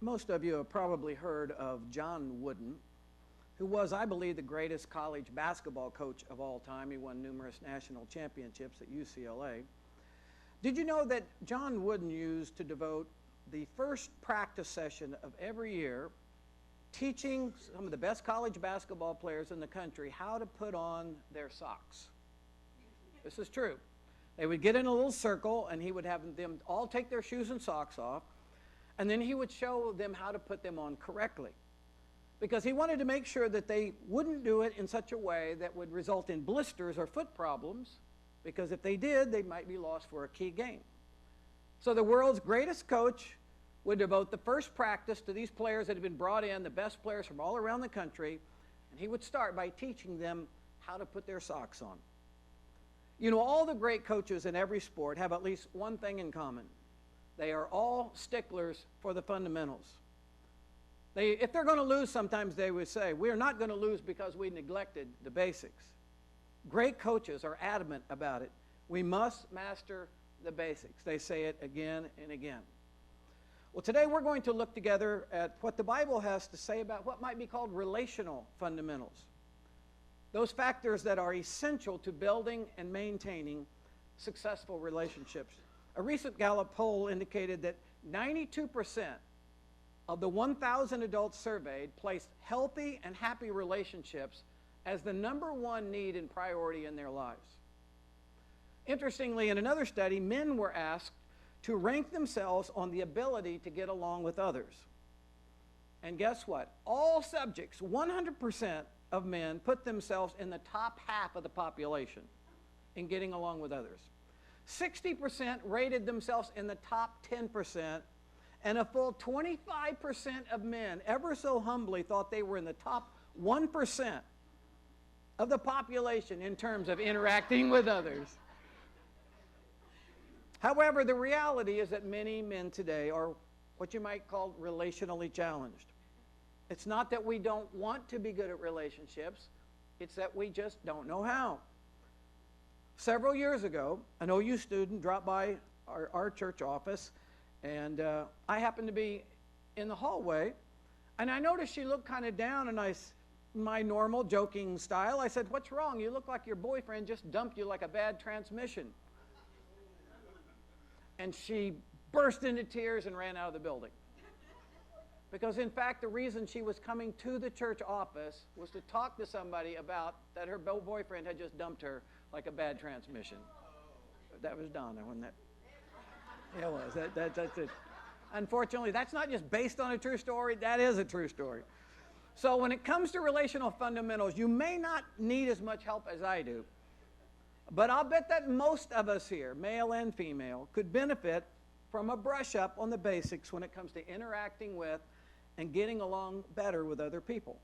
Most of you have probably heard of John Wooden, who was, I believe, the greatest college basketball coach of all time. He won numerous national championships at UCLA. Did you know that John Wooden used to devote the first practice session of every year teaching some of the best college basketball players in the country how to put on their socks? This is true. They would get in a little circle, and he would have them all take their shoes and socks off, and then he would show them how to put them on correctly, because he wanted to make sure that they wouldn't do it in such a way that would result in blisters or foot problems, because if they did, they might be lost for a key game. So the world's greatest coach would devote the first practice to these players that had been brought in, the best players from all around the country, and he would start by teaching them how to put their socks on. You know, all the great coaches in every sport have at least one thing in common. They are all sticklers for the fundamentals. If they're going to lose, sometimes they would say, we're not going to lose because we neglected the basics. Great coaches are adamant about it. We must master the basics. They say it again and again. Well, today we're going to look together at what the Bible has to say about what might be called relational fundamentals. Those factors that are essential to building and maintaining successful relationships. A recent Gallup poll indicated that 92% of the 1,000 adults surveyed placed healthy and happy relationships as the #1 need and priority in their lives. Interestingly, in another study, men were asked to rank themselves on the ability to get along with others. And guess what? All subjects, 100% of men, put themselves in the top half of the population in getting along with others. 60% rated themselves in the top 10%, and a full 25% of men, ever so humbly, thought they were in the top 1% of the population in terms of interacting with others. However, the reality is that many men today are what you might call relationally challenged. It's not that we don't want to be good at relationships, it's that we just don't know how. Several years ago, an OU student dropped by our church office, and I happened to be in the hallway, and I noticed she looked kind of down, and my normal joking style, I said, "What's wrong? You look like your boyfriend just dumped you like a bad transmission." And she burst into tears and ran out of the building. Because in fact, the reason she was coming to the church office was to talk to somebody about that her boyfriend had just dumped her like a bad transmission. That was Donna, wasn't it? Yeah, it was. That's it. Unfortunately, that's not just based on a true story, that is a true story. So when it comes to relational fundamentals, you may not need as much help as I do, but I'll bet that most of us here, male and female, could benefit from a brush up on the basics when it comes to interacting with and getting along better with other people.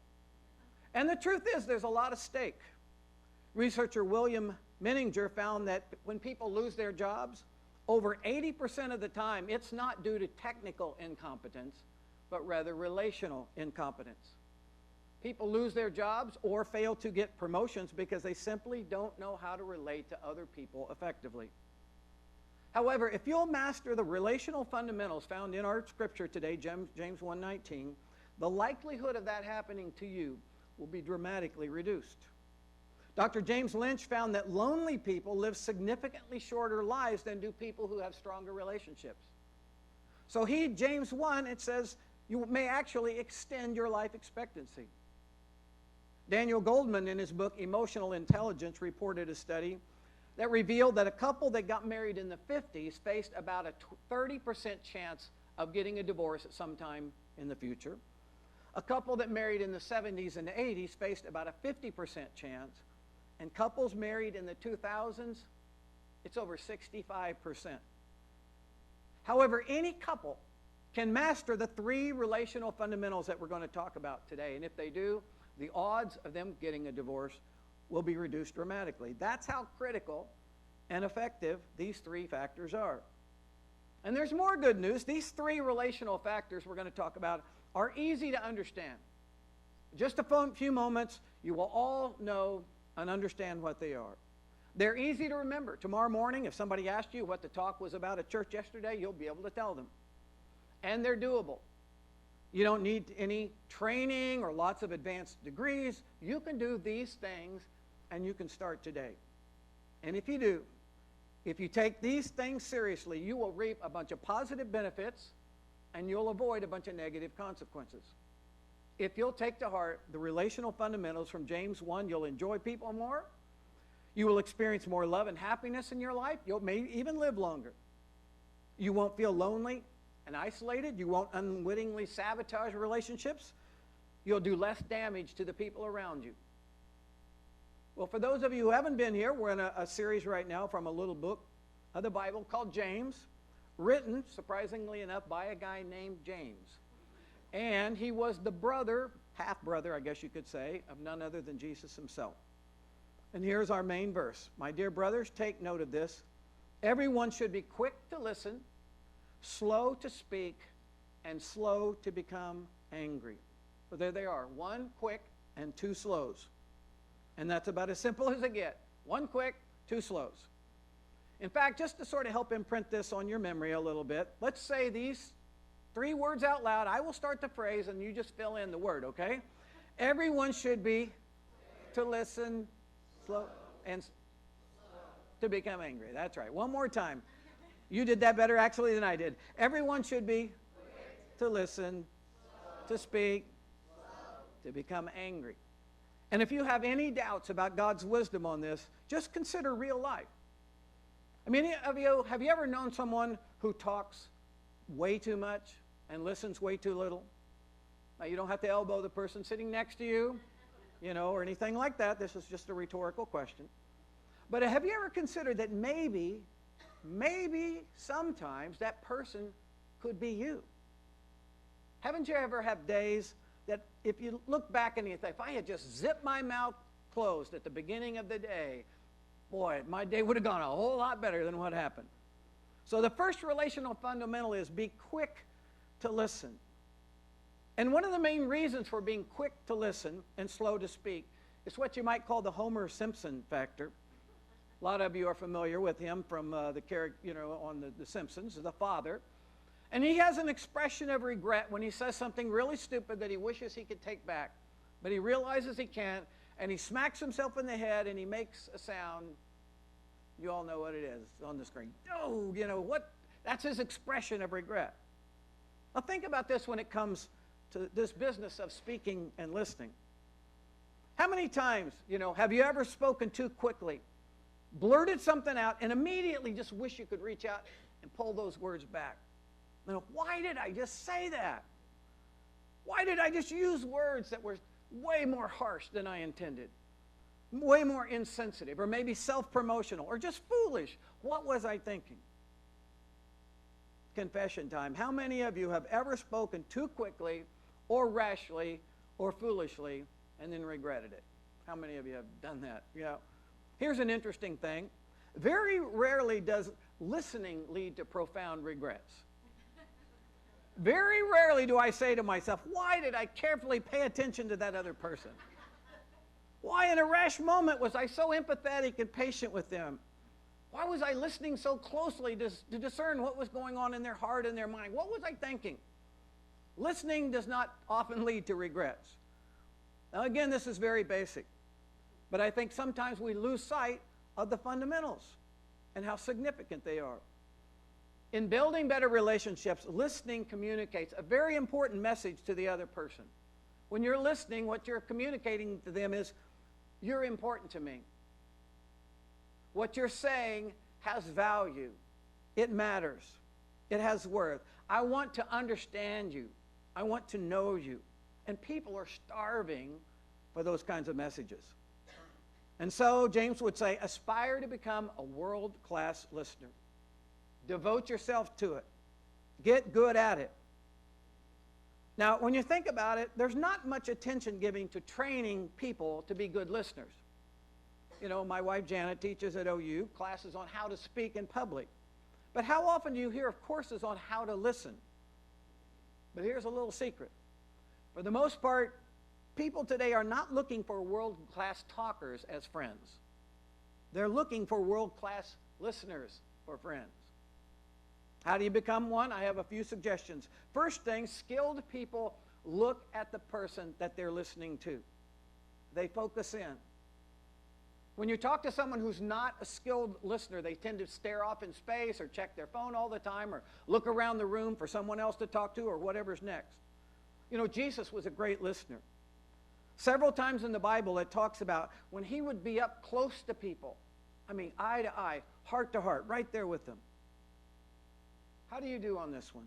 And the truth is, there's a lot at stake. Researcher William Menninger found that when people lose their jobs, over 80% of the time, it's not due to technical incompetence, but rather relational incompetence. People lose their jobs or fail to get promotions because they simply don't know how to relate to other people effectively. However, if you'll master the relational fundamentals found in our scripture today, James 1:19, the likelihood of that happening to you will be dramatically reduced. Dr. James Lynch found that lonely people live significantly shorter lives than do people who have stronger relationships. So James 1, it says, you may actually extend your life expectancy. Daniel Goldman, in his book Emotional Intelligence, reported a study that revealed that a couple that got married in the 50s faced about a 30% chance of getting a divorce at some time in the future. A couple that married in the 70s and the 80s faced about a 50% chance. And couples married in the 2000s, it's over 65%. However, any couple can master the 3 relational fundamentals that we're going to talk about today. And if they do, the odds of them getting a divorce will be reduced dramatically. That's how critical and effective these 3 factors are. And there's more good news. These 3 relational factors we're going to talk about are easy to understand. Just a few moments, you will all know and understand what they are. They're easy to remember. Tomorrow morning, if somebody asked you what the talk was about at church yesterday, you'll be able to tell them. And they're doable. You don't need any training or lots of advanced degrees. You can do these things, and you can start today. And if you do, if you take these things seriously, you will reap a bunch of positive benefits, and you'll avoid a bunch of negative consequences. If you'll take to heart the relational fundamentals from James 1, you'll enjoy people more. You will experience more love and happiness in your life. You may even live longer. You won't feel lonely and isolated. You won't unwittingly sabotage relationships. You'll do less damage to the people around you. Well, for those of you who haven't been here, we're in a series right now from a little book of the Bible called James, written, surprisingly enough, by a guy named James. And he was the brother, half-brother, I guess you could say, of none other than Jesus himself. And here's our main verse. My dear brothers, take note of this. Everyone should be quick to listen, slow to speak, and slow to become angry. So there they are, one quick and two slows. And that's about as simple as it gets. One quick, two slows. In fact, just to sort of help imprint this on your memory a little bit, let's say these 3 words out loud. I will start the phrase, and you just fill in the word, okay? Everyone should be to listen, slow, and to become angry. That's right. One more time. You did that better, actually, than I did. Everyone should be to listen, to speak, to become angry. And if you have any doubts about God's wisdom on this, just consider real life. I mean, have you ever known someone who talks way too much and listens way too little? Now, you don't have to elbow the person sitting next to you, or anything like that. This is just a rhetorical question. But have you ever considered that maybe sometimes that person could be you? Haven't you ever had days that if you look back and you think, if I had just zipped my mouth closed at the beginning of the day, boy, my day would have gone a whole lot better than what happened. So the first relational fundamental is be quick to listen. And one of the main reasons for being quick to listen and slow to speak is what you might call the Homer Simpson factor. A lot of you are familiar with him from the character, on the Simpsons, the father. And he has an expression of regret when he says something really stupid that he wishes he could take back. But he realizes he can't, and he smacks himself in the head, and he makes a sound. You all know what it is on the screen. Oh, what? That's his expression of regret. Now think about this when it comes to this business of speaking and listening. How many times, have you ever spoken too quickly, blurted something out, and immediately just wish you could reach out and pull those words back? Why did I just say that? Why did I just use words that were way more harsh than I intended? Way more insensitive, or maybe self-promotional, or just foolish? What was I thinking? Confession time. How many of you have ever spoken too quickly, or rashly, or foolishly, and then regretted it? How many of you have done that? Yeah. Here's an interesting thing. Very rarely does listening lead to profound regrets. Very rarely do I say to myself, why did I carefully pay attention to that other person? Why in a rash moment was I so empathetic and patient with them? Why was I listening so closely to discern what was going on in their heart and their mind? What was I thinking? Listening does not often lead to regrets. Now again, this is very basic. But I think sometimes we lose sight of the fundamentals and how significant they are. In building better relationships, listening communicates a very important message to the other person. When you're listening, what you're communicating to them is, you're important to me. What you're saying has value. It matters. It has worth. I want to understand you. I want to know you. And people are starving for those kinds of messages. And so James would say, aspire to become a world-class listener. Devote yourself to it. Get good at it. Now, when you think about it, there's not much attention given to training people to be good listeners. My wife Janet teaches at OU classes on how to speak in public. But how often do you hear of courses on how to listen? But here's a little secret. For the most part, people today are not looking for world-class talkers as friends. They're looking for world-class listeners for friends. How do you become one? I have a few suggestions. First thing, skilled people look at the person that they're listening to. They focus in. When you talk to someone who's not a skilled listener, they tend to stare off in space or check their phone all the time or look around the room for someone else to talk to or whatever's next. You know, Jesus was a great listener. Several times in the Bible it talks about when he would be up close to people. I mean, eye to eye, heart to heart, right there with them. How do you do on this one?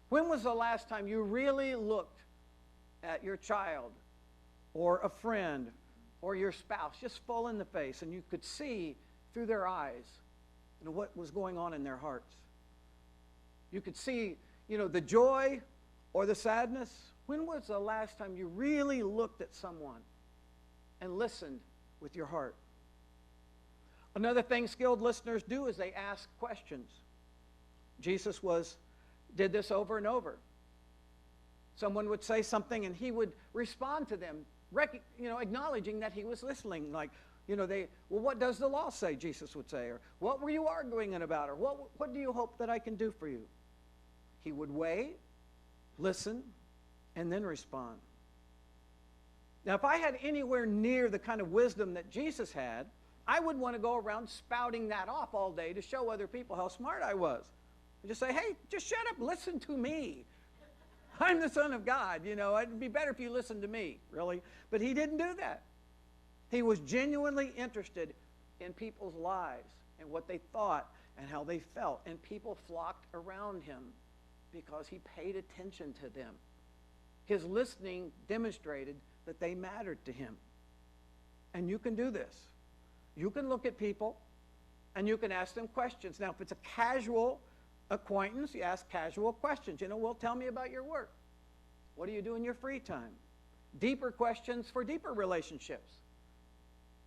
When was the last time you really looked at your child or a friend or your spouse just full in the face and you could see through their eyes, you know, what was going on in their hearts? You could see, you know, the joy or the sadness. When was the last time you really looked at someone and listened with your heart? Another thing skilled listeners do is they ask questions. Jesus did this over and over. Someone would say something and he would respond to them, acknowledging that he was listening. Like, what does the law say, Jesus would say, or what were you arguing about, or what do you hope that I can do for you? He would wait, listen, and then respond. Now, if I had anywhere near the kind of wisdom that Jesus had, I would want to go around spouting that off all day to show other people how smart I was. And just say, hey, just shut up, listen to me. I'm the Son of God, it'd be better if you listened to me, really. But he didn't do that. He was genuinely interested in people's lives and what they thought and how they felt. And people flocked around him because he paid attention to them. His listening demonstrated that they mattered to him. And you can do this. You can look at people and you can ask them questions. Now, if it's a casual acquaintance, you ask casual questions. Well, tell me about your work. What do you do in your free time? Deeper questions for deeper relationships.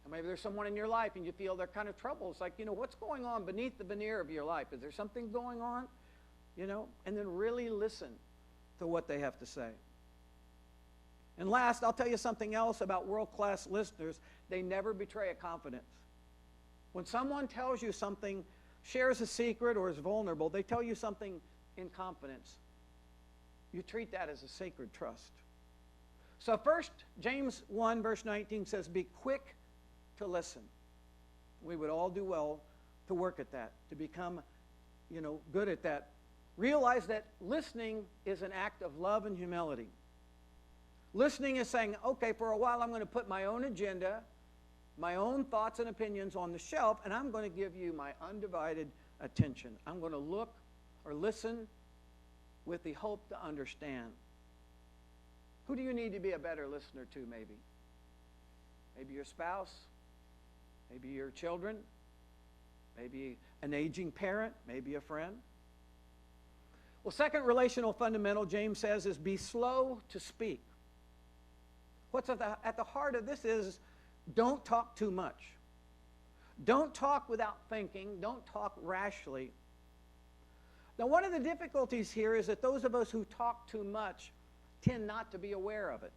And maybe there's someone in your life and you feel they're kind of troubled. It's like, what's going on beneath the veneer of your life? Is there something going on? And then really listen to what they have to say. And last, I'll tell you something else about world-class listeners. They never betray a confidence. When someone tells you something, shares a secret, or is vulnerable, they tell you something in confidence. You treat that as a sacred trust. So first, James 1, verse 19 says, be quick to listen. We would all do well to work at that, to become, good at that. Realize that listening is an act of love and humility. Listening is saying, okay, for a while I'm going to put my own agenda, my own thoughts and opinions on the shelf, and I'm going to give you my undivided attention. I'm going to look or listen with the hope to understand. Who do you need to be a better listener to, maybe? Maybe your spouse, maybe your children, maybe an aging parent, maybe a friend. Well, second relational fundamental, James says, is be slow to speak. What's at the heart of this is don't talk too much. Don't talk without thinking. Don't talk rashly. Now, one of the difficulties here is that those of us who talk too much tend not to be aware of it.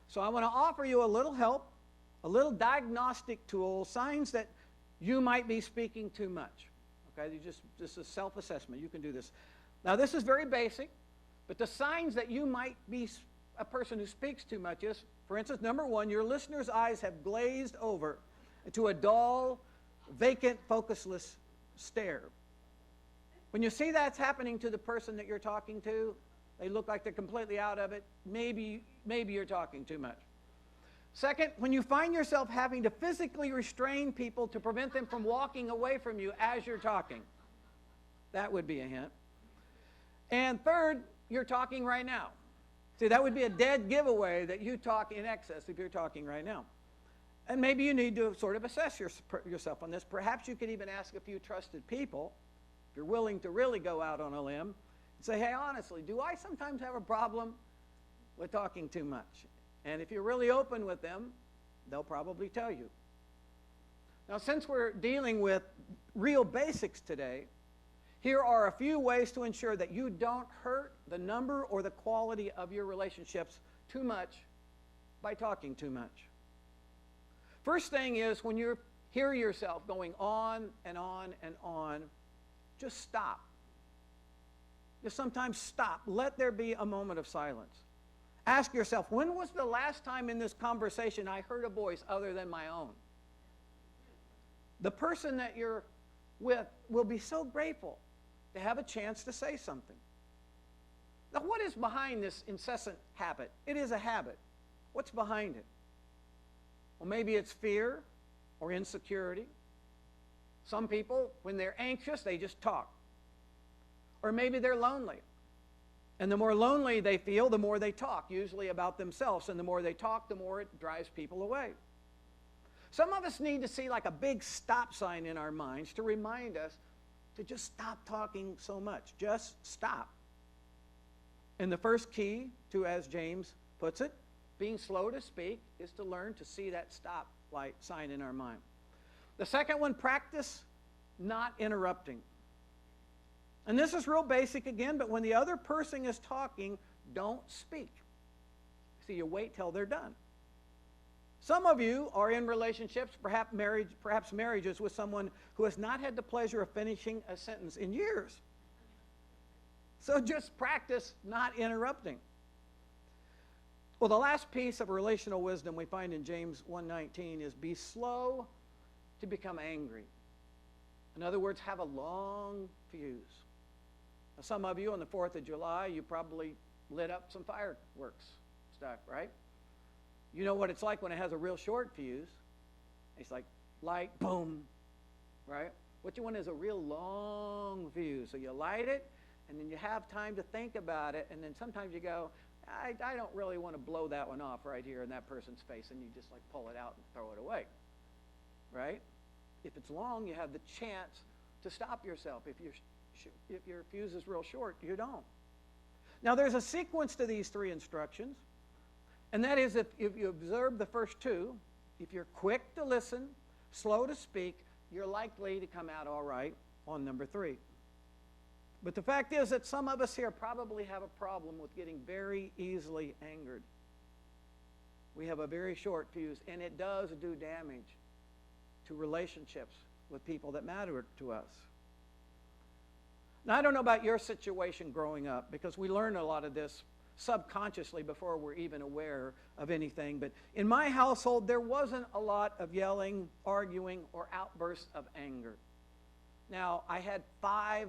So I want to offer you a little help, a little diagnostic tool, signs that you might be speaking too much. Okay, this is self-assessment. You can do this. Now, this is very basic, but the signs that you might be a person who speaks too much is, for instance, number one, your listener's eyes have glazed over to a dull, vacant, focusless stare. When you see that's happening to the person that you're talking to, they look like they're completely out of it, maybe you're talking too much. Second, when you find yourself having to physically restrain people to prevent them from walking away from you as you're talking, that would be a hint. And third, you're talking right now. See, that would be a dead giveaway that you talk in excess if you're talking right now. And maybe you need to sort of assess yourself on this. Perhaps you could even ask a few trusted people, if you're willing to really go out on a limb, and say, hey, honestly, do I sometimes have a problem with talking too much? And if you're really open with them, they'll probably tell you. Now, since we're dealing with real basics today, here are a few ways to ensure that you don't hurt the number or the quality of your relationships too much by talking too much. First thing is, when you hear yourself going on and on and on, just stop. Just sometimes stop. Let there be a moment of silence. Ask yourself, when was the last time in this conversation I heard a voice other than my own? The person that you're with will be so grateful to have a chance to say something. Now, what is behind this incessant habit? It is a habit. What's behind it? Well, maybe it's fear or insecurity. Some people, when they're anxious, they just talk. Or maybe they're lonely. And the more lonely they feel, the more they talk, usually about themselves. And the more they talk, the more it drives people away. Some of us need to see like a big stop sign in our minds to remind us to just stop talking so much. Just stop. And the first key to, as James puts it, being slow to speak is to learn to see that stop light sign in our mind. The second one, practice not interrupting. And this is real basic again, but when the other person is talking, don't speak. See, you wait till they're done. Some of you are in relationships, perhaps marriages with someone who has not had the pleasure of finishing a sentence in years. So just practice not interrupting. Well, the last piece of relational wisdom we find in James 1:19 is be slow to become angry. In other words, have a long fuse. Now, some of you on the 4th of July, you probably lit up some fireworks stuff, right? You know what it's like when it has a real short fuse. It's like light, boom, right? What you want is a real long fuse. So you light it, and then you have time to think about it, and then sometimes you go, I don't really want to blow that one off right here in that person's face, and you just like pull it out and throw it away, right? If it's long, you have the chance to stop yourself. If your fuse is real short, you don't. Now, there's a sequence to these 3 instructions, and that is if you observe the first 2, if you're quick to listen, slow to speak, you're likely to come out all right on number 3. But the fact is that some of us here probably have a problem with getting very easily angered. We have a very short fuse, and it does do damage to relationships with people that matter to us. Now, I don't know about your situation growing up, because we learn a lot of this subconsciously before we're even aware of anything. But in my household, there wasn't a lot of yelling, arguing, or outbursts of anger. Now, I had 5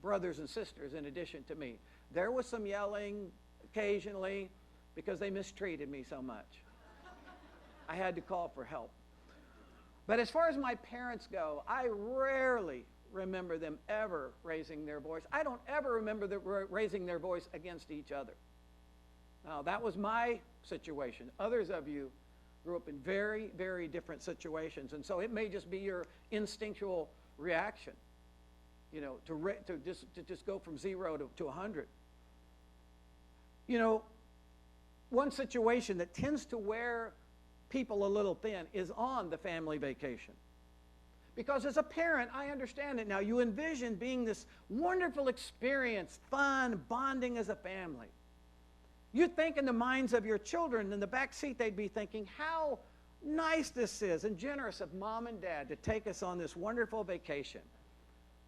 brothers and sisters in addition to me. There was some yelling occasionally because they mistreated me so much. I had to call for help. But as far as my parents go, I rarely remember them ever raising their voice. I don't ever remember them raising their voice against each other. Now, that was my situation. Others of you grew up in very, very different situations, and so it may just be your instinctual reaction, you know, to just go from 0 to 100. You know, one situation that tends to wear people a little thin is on the family vacation. Because as a parent, I understand it now. You envision being this wonderful experience, fun, bonding as a family. You think in the minds of your children, in the back seat, they'd be thinking, how nice this is and generous of Mom and Dad to take us on this wonderful vacation.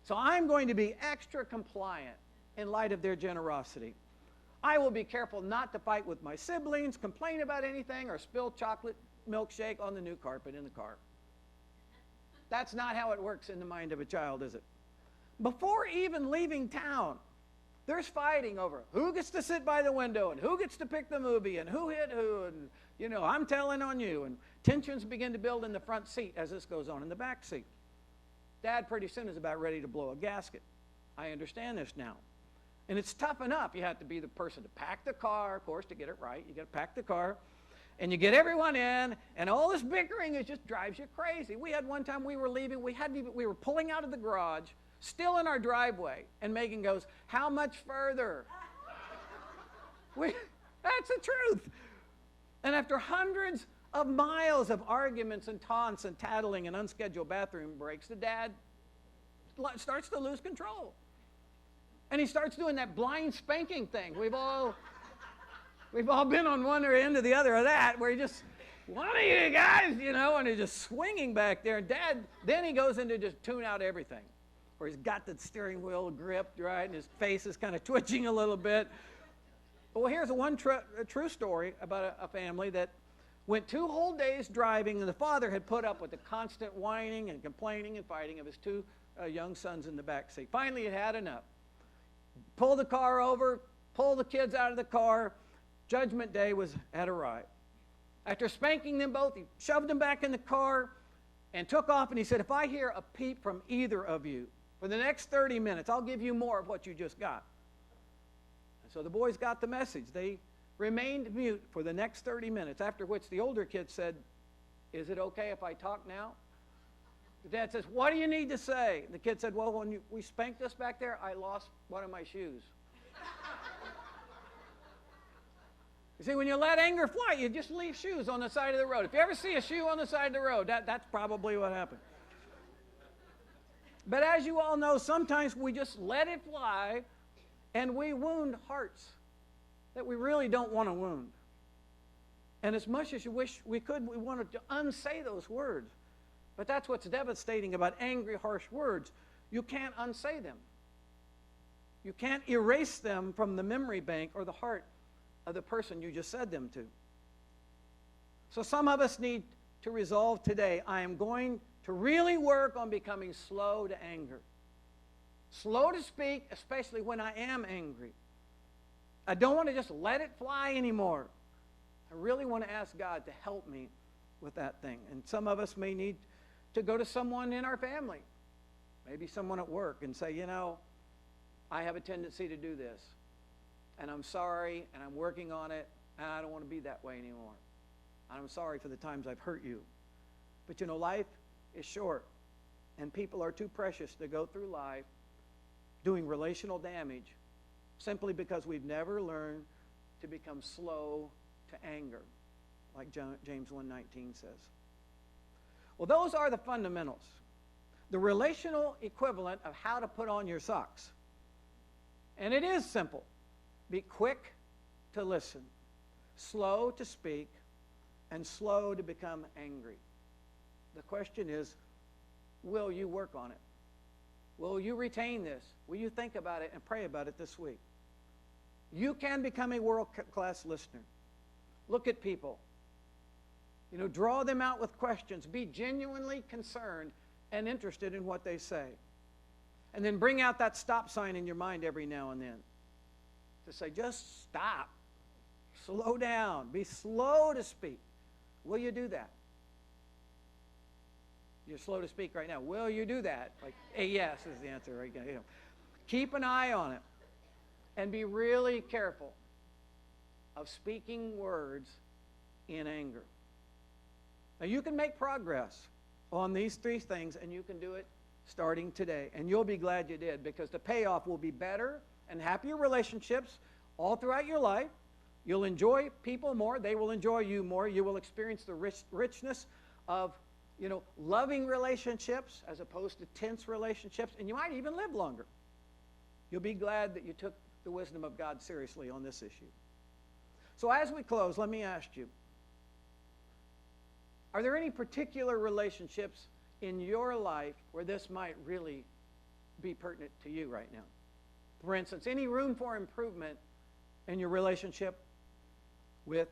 So I'm going to be extra compliant in light of their generosity. I will be careful not to fight with my siblings, complain about anything, or spill chocolate milkshake on the new carpet in the car. That's not how it works in the mind of a child, is it? Before even leaving town, there's fighting over who gets to sit by the window and who gets to pick the movie and who hit who, and, you know, I'm telling on you. And tensions begin to build in the front seat as this goes on in the back seat. Dad pretty soon is about ready to blow a gasket. I understand this now. And it's tough enough. You have to be the person to pack the car, of course, to get it right. You got to pack the car. And you get everyone in, and all this bickering just drives you crazy. We had one time we were leaving, we were pulling out of the garage, still in our driveway, and Megan goes, "How much further?" That's the truth. And after hundreds of miles of arguments and taunts and tattling and unscheduled bathroom breaks, the dad starts to lose control. And he starts doing that blind spanking thing. We've all been on one end or the other of that, where he just, one of you guys, you know, and he's just swinging back there. And Dad, then he goes into just tune out everything. or he's got the steering wheel gripped, right, and his face is kind of twitching a little bit. Well, here's a true story about a family that went 2 whole days driving, and the father had put up with the constant whining and complaining and fighting of his 2 young sons in the back seat. Finally, he had enough. Pulled the car over, pulled the kids out of the car. Judgment Day had arrived. After spanking them both, he shoved them back in the car and took off, and he said, if I hear a peep from either of you for the next 30 minutes, I'll give you more of what you just got. And so the boys got the message. They remained mute for the next 30 minutes, after which the older kid said, is it okay if I talk now? The dad says, what do you need to say? And the kid said, well, when we spanked us back there, I lost one of my shoes. You see, when you let anger fly, you just leave shoes on the side of the road. If you ever see a shoe on the side of the road, that's probably what happened. But as you all know, sometimes we just let it fly, and we wound hearts that we really don't want to wound. And as much as you wish we could, we wanted to unsay those words. But that's what's devastating about angry, harsh words. You can't unsay them. You can't erase them from the memory bank or the heart of the person you just said them to. So some of us need to resolve today, I am going to really work on becoming slow to anger. Slow to speak, especially when I am angry. I don't want to just let it fly anymore. I really want to ask God to help me with that thing. And some of us may need to go to someone in our family, maybe someone at work, and say, you know, I have a tendency to do this, and I'm sorry, and I'm working on it, and I don't want to be that way anymore. And I'm sorry for the times I've hurt you. But you know, life is short, and people are too precious to go through life doing relational damage simply because we've never learned to become slow to anger, like James 1:19 says. Well, those are the fundamentals, the relational equivalent of how to put on your socks. And it is simple. Be quick to listen, slow to speak, and slow to become angry. The question is, will you work on it? Will you retain this? Will you think about it and pray about it this week? You can become a world-class listener. Look at people. You know, draw them out with questions. Be genuinely concerned and interested in what they say. And then bring out that stop sign in your mind every now and then to say, just stop. Slow down. Be slow to speak. Will you do that? You're slow to speak right now. Will you do that? Like, a yes is the answer right now. You know, keep an eye on it. And be really careful of speaking words in anger. Now, you can make progress on these 3 things, and you can do it starting today. And you'll be glad you did, because the payoff will be better and happier relationships all throughout your life. You'll enjoy people more. They will enjoy you more. You will experience the richness of, you know, loving relationships as opposed to tense relationships. And you might even live longer. You'll be glad that you took the wisdom of God seriously on this issue. So as we close, let me ask you, are there any particular relationships in your life where this might really be pertinent to you right now? For instance, any room for improvement in your relationship with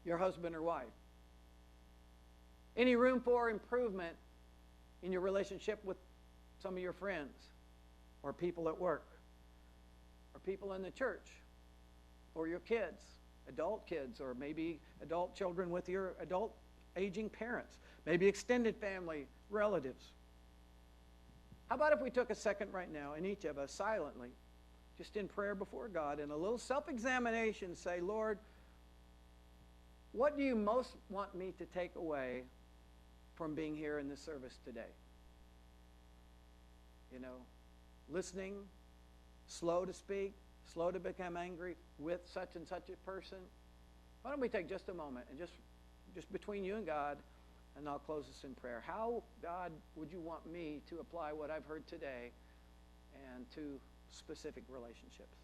your husband or wife? Any room for improvement in your relationship with some of your friends or people at work or people in the church or your kids, adult kids, or maybe adult children with your adult aging parents, maybe extended family relatives? How about if we took a second right now and each of us silently, just in prayer before God, and a little self-examination, say, Lord, what do you most want me to take away from being here in this service today? You know, listening, slow to speak, slow to become angry with such and such a person. Why don't we take just a moment and just between you and God, and I'll close this in prayer. How, God, would you want me to apply what I've heard today and to specific relationships?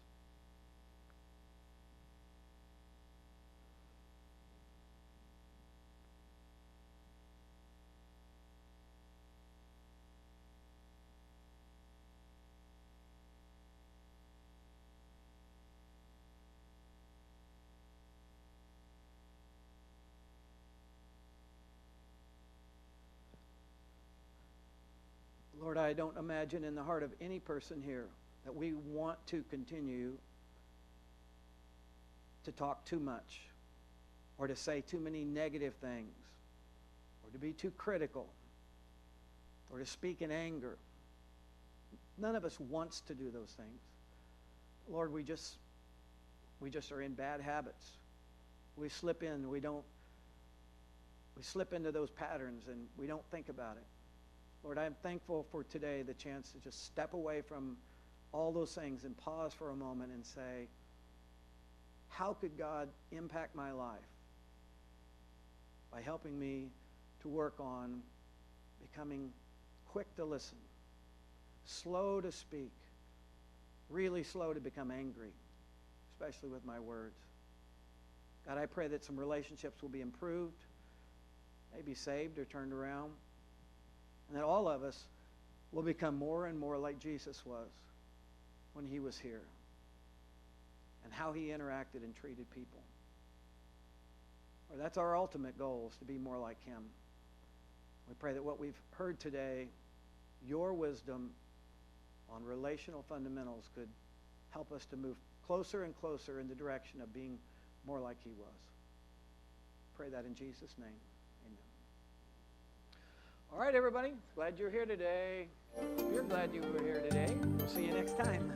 Lord, I don't imagine in the heart of any person here that we want to continue to talk too much or to say too many negative things or to be too critical or to speak in anger. None of us wants to do those things. Lord, we just are in bad habits. We slip into those patterns and we don't think about it. Lord, I'm thankful for today, the chance to just step away from all those things and pause for a moment and say, how could God impact my life by helping me to work on becoming quick to listen, slow to speak, really slow to become angry, especially with my words. God, I pray that some relationships will be improved, maybe saved or turned around, and that all of us will become more and more like Jesus was when he was here and how he interacted and treated people. Or that's our ultimate goal, is to be more like him. We pray that what we've heard today, your wisdom on relational fundamentals, could help us to move closer and closer in the direction of being more like he was. Pray that in Jesus' name. Amen. All right, everybody. Glad you're here today. We're glad you were here today. We'll see you next time.